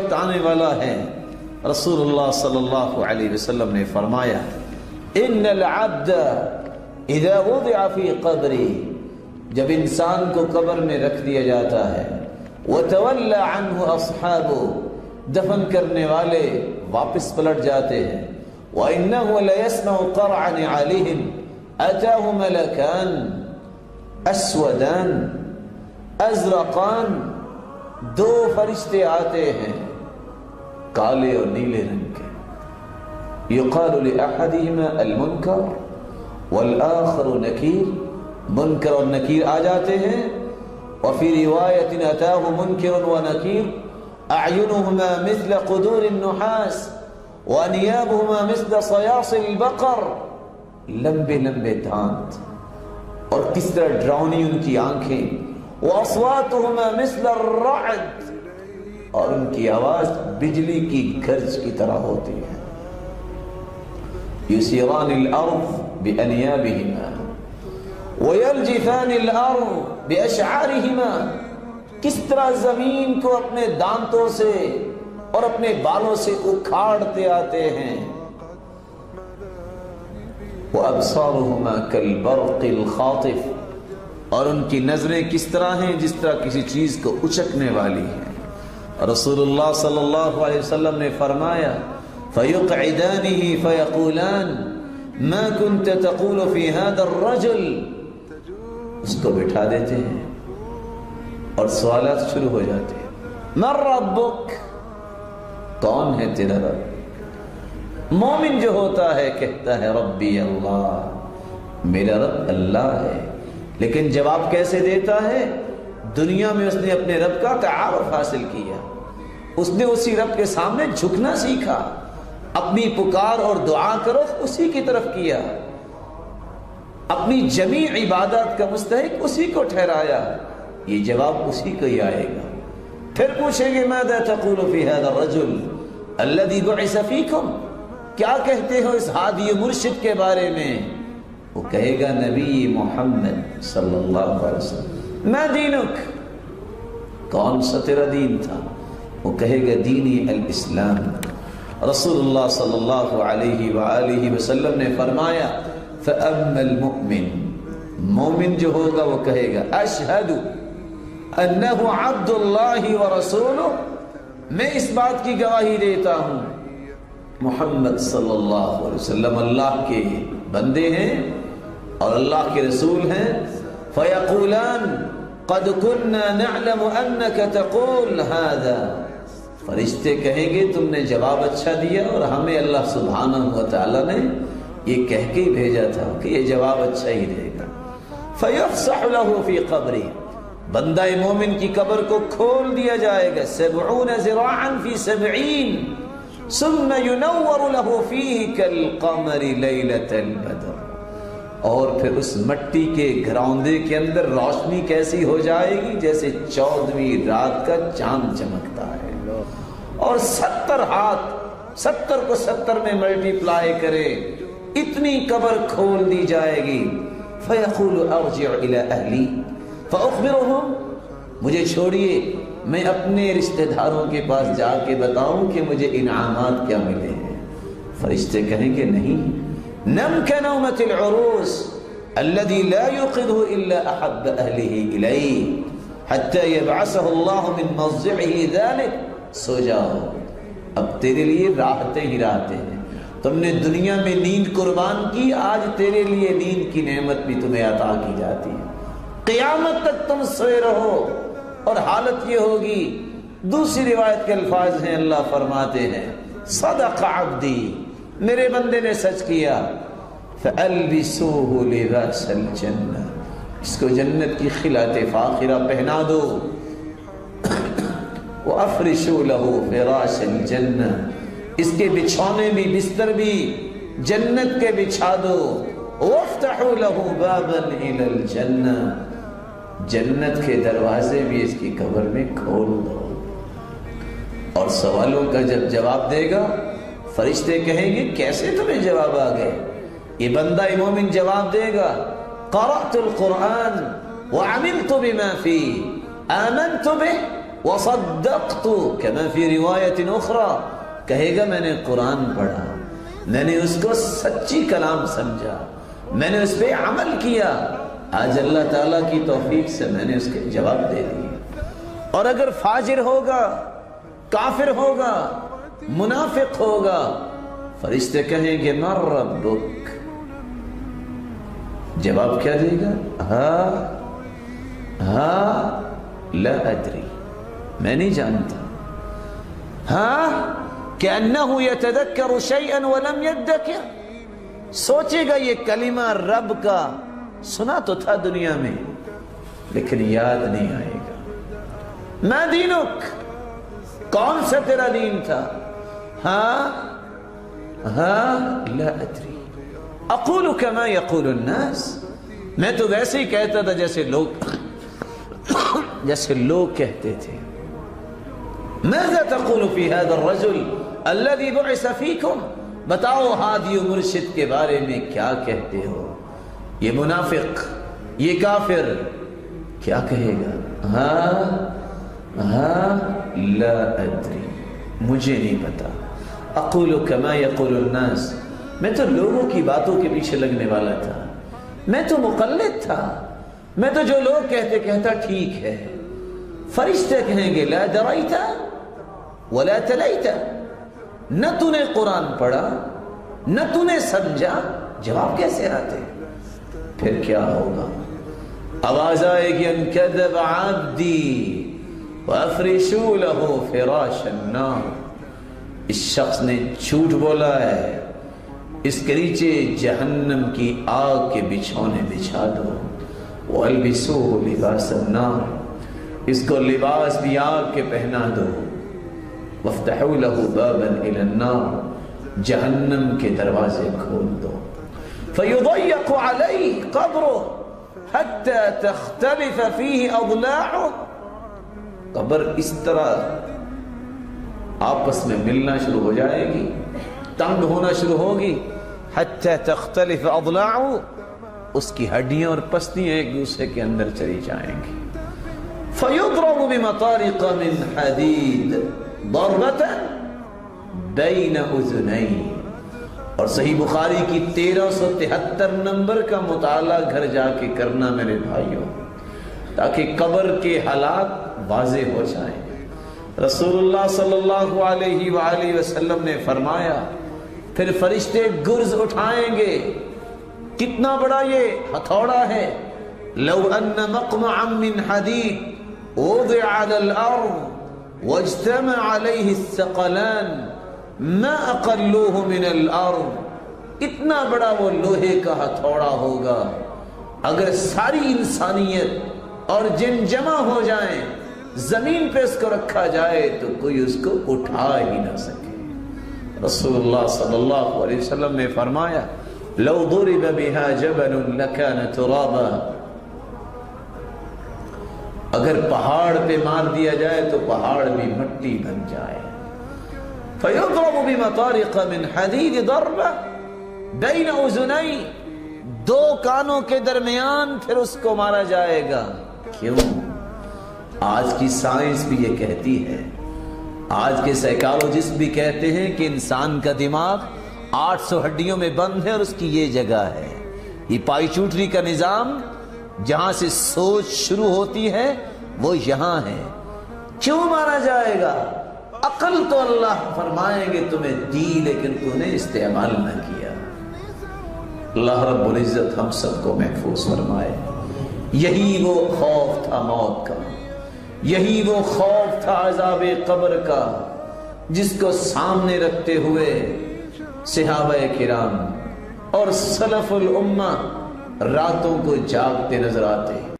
وقت آنے والا ہے۔ رسول اللہ صلی اللہ علیہ وسلم نے فرمایا ان العبد اذا وضع فی قبری، جب انسان کو قبر میں رکھ دیا جاتا ہے، وتولى عنه اصحابه، دفن کرنے والے واپس پلٹ جاتے ہیں، وانه ليسمع قرع نعالهم، اتاه ملكان اسودان ازرقان، دو فرشتے آتے ہیں کالے اور نیلے رنگ کے، یقال لأحدهما المنکر والآخر نکیر، منکر اور نکیر آ جاتے ہیں، وفی روایت اتاه منکر ونکیر اعینهما مثل قدور النحاس وانیابهما مثل صیاص البقر، لمبے لمبے دانت اور کس طرح ڈراؤنی ان کی آنکھیں، واصواتهما مثل الرعد، اور ان کی آواز بجلی کی گرج کی طرح ہوتی ہے، یسیران الارض بانیابهما ویلجفان الارض باشعارهما، کس طرح زمین کو اپنے دانتوں سے اور اپنے بالوں سے اکھاڑتے آتے ہیں، وابصارهما كالبرق الخاطف، اور ان کی نظریں کس طرح ہیں جس طرح کسی چیز کو اچکنے والی ہیں۔ رسول اللہ صلی اللہ علیہ وسلم نے فرمایا فَيُقْعِدَانِهِ فَيَقُولَانِ مَا كُنْتَ تَقُولُ فِي هَذَا الرَّجُلِ، اس کو بٹھا دیتے ہیں اور سوالات شروع ہو جاتے ہیں، مَن رَبُّكَ، کون ہے تیرا رب؟ مومن جو ہوتا ہے کہتا ہے ربی اللہ، میرا رب اللہ ہے، لیکن جواب کیسے دیتا ہے؟ دنیا میں اس نے اپنے رب کا تعارف حاصل کیا، اس نے اسی رب کے سامنے جھکنا سیکھا، اپنی پکار اور دعا کرو اسی کی طرف کیا، اپنی جمیع عبادات کا مستحق اسی کو ٹھہرایا، یہ جواب اسی کو ہی آئے گا۔ پھر پوچھیں گے ماذا تقول فی هذا الرجل الذي بعث فیکم، کیا کہتے ہو اس ہادی مرشد کے بارے میں؟ وہ کہے گا نبی محمد صلی اللہ علیہ وسلم، ما دینک، کون سا تیرا دین تھا؟ وہ کہے گا دینی الاسلام۔ رسول اللہ صلی اللہ علیہ وآلہ وسلم نے فرمایا فَأَمَّا الْمُؤْمِنُ، مومن جو ہوگا وہ کہے گا اشہد انہ عبد اللہ ورسولہ، میں اس بات کی گواہی دیتا ہوں محمد صلی اللہ علیہ وسلم اللہ کے بندے ہیں اور اللہ کے رسول ہیں۔ فَيَقُولَانِ قَدْ كُنَّا نَعْلَمُ أَنَّكَ تَقُولُ هَذَا، فرشتے کہیں گے تم نے جواب اچھا دیا اور ہمیں اللہ سبحانہ وتعالی نے یہ کہہ کے بھیجا تھا کہ یہ جواب اچھا ہی دے گا۔ فَيُفْسَحُ لَهُ فِي قَبْرِهِ، بندہ مومن کی قبر کو کھول دیا جائے گا، 70 ذراعا فی 70، ثم ينور له فيه كالقمر ليلة البدر، اور پھر اس مٹی کے گھروندے کے اندر روشنی کیسی ہو جائے گی جیسے 14ویں رات کا چاند چمکتا ہے، اور 70 ہاتھ 70 کو 70 میں ملٹی پلائی کرے، اتنی قبر کھول دی جائے گی۔ فَيَقُولُ أَرْجِعُ إِلَىٰ أَهْلِي فَأُخْبِرُهُمْ، مجھے چھوڑیے میں اپنے رشتہ داروں کے پاس جا کے بتاؤں کہ مجھے انعامات کیا ملے ہیں۔ فرشتے کہیں گے نہیں، نم كنومة العروس الذي لا يوقظه إلا أحب أهله إليه حتى يبعثه الله من مضجعه ذلك، سو جاؤ، اب تیرے لیے راحتیں ہی راحتیں ہیں، تم نے دنیا میں نیند قربان کی، آج تیرے لیے نیند کی نعمت بھی تمہیں عطا کی جاتی ہے، قیامت تک تم سوئے رہو، اور حالت یہ ہوگی۔ دوسری روایت کے الفاظ ہیں، اللہ فرماتے ہیں صدق عبدی، میرے بندے نے سچ کیا، فَأَلْبِسُوهُ لِبَاسَ الْجَنَّةِ، اس کو جنت کی خلعت فاخرہ پہنا دو، وَأَفْرِشُوا لَهُ فِرَاشَ الْجَنَّةِ، اس کے بچھونے بھی بستر بھی جنت کے بچھا دو، وَافْتَحُوا لَهُ بَابًا إِلَى الْجَنَّةِ، جنت کے دروازے بھی اس کی قبر میں کھول دو۔ اور سوالوں کا جب جواب دے گا فرشتے کہیں گے کیسے تمہیں جواب آ گئے؟ یہ بندہ مومن جواب دے گا قرأت القرآن وعملت بما فيه آمنت به وصدقت كما في روایت اخرى، کہے گا میں نے قرآن پڑھا، میں نے اس کو سچی کلام سمجھا، میں نے اس پہ عمل کیا، آج اللہ تعالیٰ کی توفیق سے میں نے اس کے جواب دے دیے۔ اور اگر فاجر ہوگا، کافر ہوگا، منافق ہوگا، فرشتے کہیں گے من ربک، جواب کیا دے گا؟ ہاں لا ادری، میں نہیں جانتا۔ ہاں کأنہ یتذکر شیئا ولم یدکر، سوچے گا یہ کلمہ رب کا سنا تو تھا دنیا میں لیکن یاد نہیں آئے گا۔ ما دینک، کون سا تیرا دین تھا؟ ہاں لا ادری، اقول کما یقول الناس، میں تو ویسے ہی کہتا تھا جیسے لوگ کہتے تھے۔ ماذا تقول فی هذا الرجل الذي بعث فیکم، بتاؤ ہادی و مرشد کے بارے میں کیا کہتے ہو؟ یہ منافق، یہ کافر کیا کہے گا؟ ہاں لا ادری، مجھے نہیں پتا۔ اقول کما یقول الناس، میں تو لوگوں کی باتوں کے پیچھے لگنے والا تھا، میں تو مقلد تھا، میں تو جو لوگ کہتا ٹھیک ہے۔ فرشتے کہیں گے لا دریت ولا تلیت، نہ تو نے قرآن پڑھا نہ تو نے سمجھا، جواب کیسے آتے؟ پھر کیا ہوگا؟ آواز آئے گی ان کذب عبدی وافرشوا له فراش النار، اس شخص نے جھوٹ بولا ہے، اس کے نیچے جہنم کی آگ کے بچھونے بچھا دو۔ وَالْبِسُوهُ لِبَاسَ النَّارِ، اس کو لباس بھی آگ کے پہنا دو۔ وَافْتَحُوا لَهُ بَابًا إِلَى النَّارِ، جہنم کے دروازے کھول دو۔ فَيُضَيَّقُ عَلَيْهِ قَبْرُهُ حَتَّى تَخْتَلِفَ فِيهِ أَضْلَاعُهُ، قبر اس طرح آپس میں ملنا شروع ہو جائے گی، تنگ ہونا شروع ہوگی۔ حتی تختلف اضلاعه، اس کی ہڈیاں اور پستیاں ایک دوسرے کے اندر چلی جائیں گی۔ فیضرب بمطارق من حدید ضربۃ بین اذنین، اور صحیح بخاری کی 1373 نمبر کا مطالعہ گھر جا کے کرنا میرے بھائیوں، تاکہ قبر کے حالات واضح ہو جائیں۔ رسول اللہ صلی اللہ علیہ وآلہ وسلم نے فرمایا پھر فرشتے گرز اٹھائیں گے، کتنا بڑا یہ ہتھوڑا ہے۔ لو ان مقمعا من حدید وضع على الارض واجتمع علیہ الثقلان ما اقلوه من الارض، اتنا بڑا وہ لوہے کا ہتھوڑا ہوگا، اگر ساری انسانیت اور جن جمع ہو جائیں زمین پہ اس کو رکھا جائے تو کوئی اس کو اٹھا ہی نہ سکے۔ رسول اللہ صلی اللہ علیہ وسلم نے فرمایا لو ضرب بها جبل لكان ترابا، اگر پہاڑ پہ مار دیا جائے تو پہاڑ بھی مٹی بن جائے۔ فيضرب بمطارق من حدید ضربہ بین اذنین، دو کانوں کے درمیان پھر اس کو مارا جائے گا۔ کیوں؟ آج کی سائنس بھی یہ کہتی ہے، آج کے سائیکالوجسٹ بھی کہتے ہیں کہ انسان کا دماغ 800 ہڈیوں میں بند ہے اور اس کی یہ جگہ ہے، یہ پائی چوٹری کا نظام جہاں سے سوچ شروع ہوتی ہے وہ یہاں ہے۔ کیوں مارا جائے گا؟ عقل تو اللہ فرمائیں گے تمہیں دی لیکن تم نے استعمال نہ کیا۔ اللہ رب العزت ہم سب کو محفوظ فرمائے۔ یہی وہ خوف تھا موت کا، یہی وہ خوف تھا عذاب قبر کا، جس کو سامنے رکھتے ہوئے صحابہ کرام اور سلف الامہ راتوں کو جاگتے نظر آتے ہیں۔